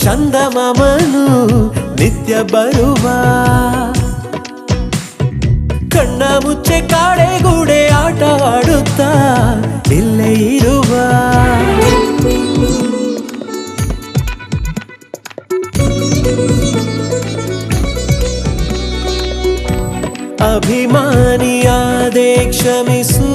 ಚಂದಮಾಮನು ನಿತ್ಯ ಬರುವ ಕಣ್ಣ ಮುಚ್ಚೆ ಕಾಡೆಗೂಡೆ ಆಟ ಆಡುತ್ತಾ ಇಲ್ಲೇ ಇರುವ ಅಭಿಮಾನಿಯಾದೆ ಕ್ಷಮಿಸು